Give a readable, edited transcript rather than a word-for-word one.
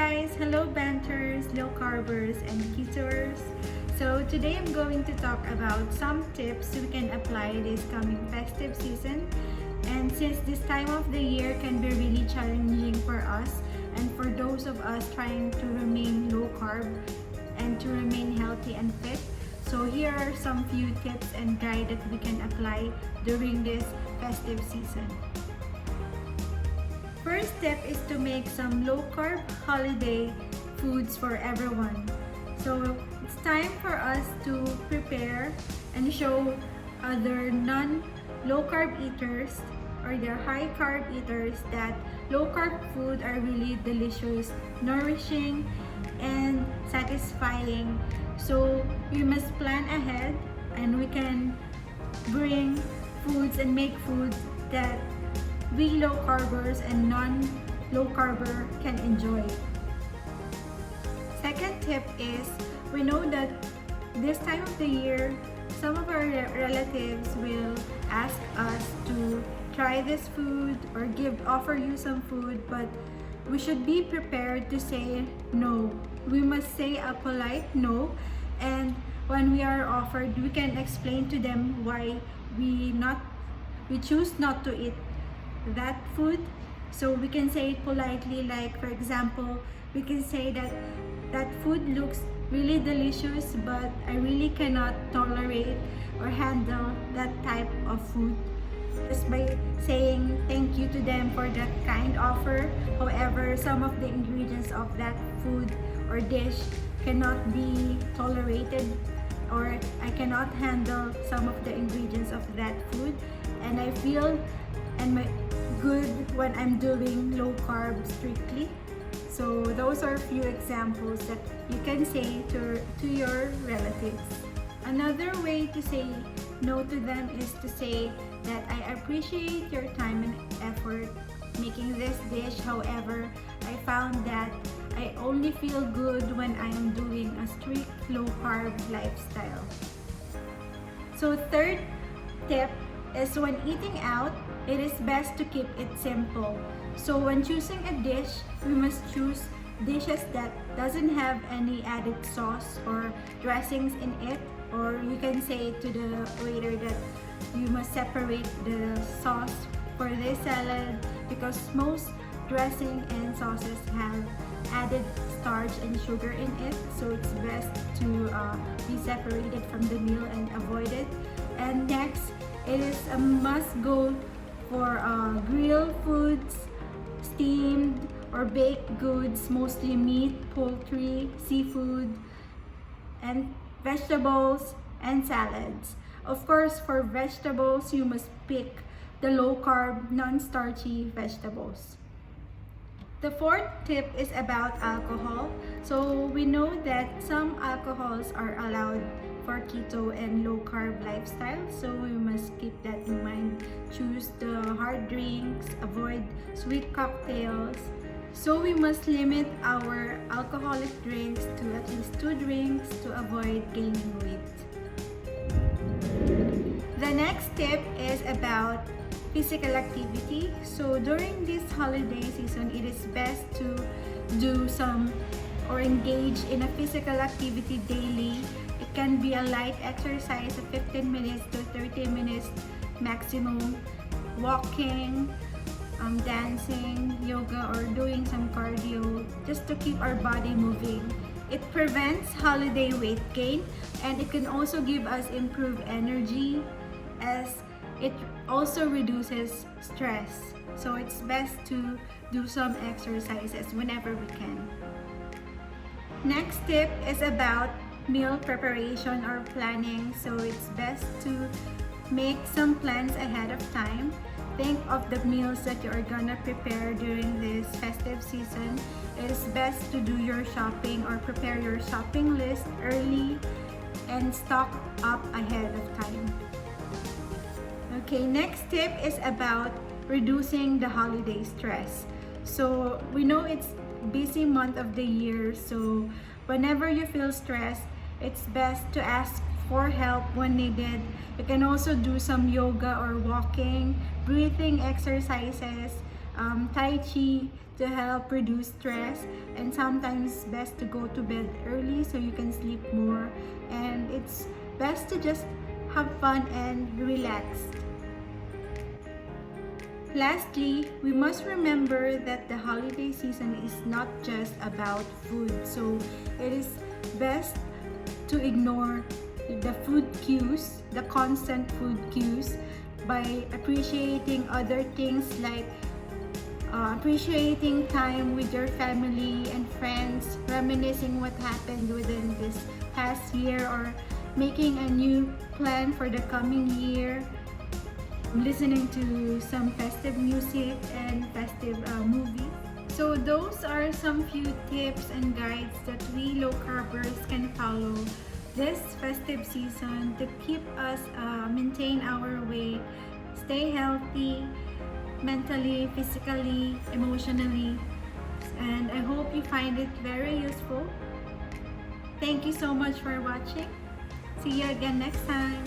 guys! Hello banters, low carbers, and ketoers. So today I'm going to talk about some tips we can apply this coming festive season. And since this time of the year can be really challenging for us and for those of us trying to remain low carb and to remain healthy and fit, so here are some few tips and guide that we can apply during this festive season. First step is to make some low-carb holiday foods for everyone. So it's time for us to prepare and show other non-low-carb eaters or the high-carb eaters that low-carb food are really delicious, nourishing, and satisfying. So we must plan ahead and we can bring foods and make foods that we low carbers and non-low carber can enjoy. Second tip is, we know that this time of the year, some of our relatives will ask us to try this food or offer you some food, but we should be prepared to say no. We must say a polite no, and when we are offered, we can explain to them why we choose not to eat that food. So we can say it politely, like for example, we can say that that food looks really delicious, but I really cannot tolerate or handle that type of food. Just by saying thank you to them for that kind offer. However, some of the ingredients of that food or dish cannot be tolerated, or I cannot handle some of the ingredients of that food, and I feel good when I'm doing low carb strictly. So those are a few examples that you can say to your relatives. Another way to say no to them is to say that I appreciate your time and effort making this dish. However, I found that I only feel good when I am doing a strict low carb lifestyle. So third tip is, when eating out, it is best to keep it simple. So when choosing a dish, we must choose dishes that doesn't have any added sauce or dressings in it, or you can say to the waiter that you must separate the sauce for this salad, because most dressing and sauces have added starch and sugar in it, so it's best to be separated from the meal and avoid it. And next, it is a must-go for grilled foods, steamed or baked goods, mostly meat, poultry, seafood, and vegetables and salads. Of course, for vegetables, you must pick the low-carb, non-starchy vegetables. The fourth tip is about alcohol. So we know that some alcohols are allowed for keto and low carb lifestyle, so we must keep that in mind. Choose the hard drinks, avoid sweet cocktails. So we must limit our alcoholic drinks to at least 2 drinks to avoid gaining weight. The next tip is about physical activity. So during this holiday season, it is best to do some or engage in a physical activity daily. It can be a light exercise of 15 minutes to 30 minutes maximum, walking, dancing, yoga, or doing some cardio, just to keep our body moving. It prevents holiday weight gain, and it can also give us improved energy, as it also reduces stress. So it's best to do some exercises whenever we can. Next tip is about meal preparation or planning. So it's best to make some plans ahead of time. Think of the meals that you are gonna prepare during this festive season. It is best to do your shopping or prepare your shopping list early and stock up ahead of time. Okay, next tip is about reducing the holiday stress. So we know it's busy month of the year, so whenever you feel stressed, it's best to ask for help when needed. You can also do some yoga or walking, breathing exercises, Tai Chi, to help reduce stress, and sometimes it's best to go to bed early so you can sleep more, and it's best to just have fun and relax. Lastly, we must remember that the holiday season is not just about food, so it is best to ignore the food cues, the constant food cues, by appreciating other things like appreciating time with your family and friends, reminiscing what happened within this past year, or making a new plan for the coming year, listening to some festive music and festive movies. So those are some few tips and guides that we low carbers can follow this festive season to keep us maintain our weight, stay healthy mentally, physically, emotionally, and I hope you find it very useful. Thank you so much for watching. See you again next time.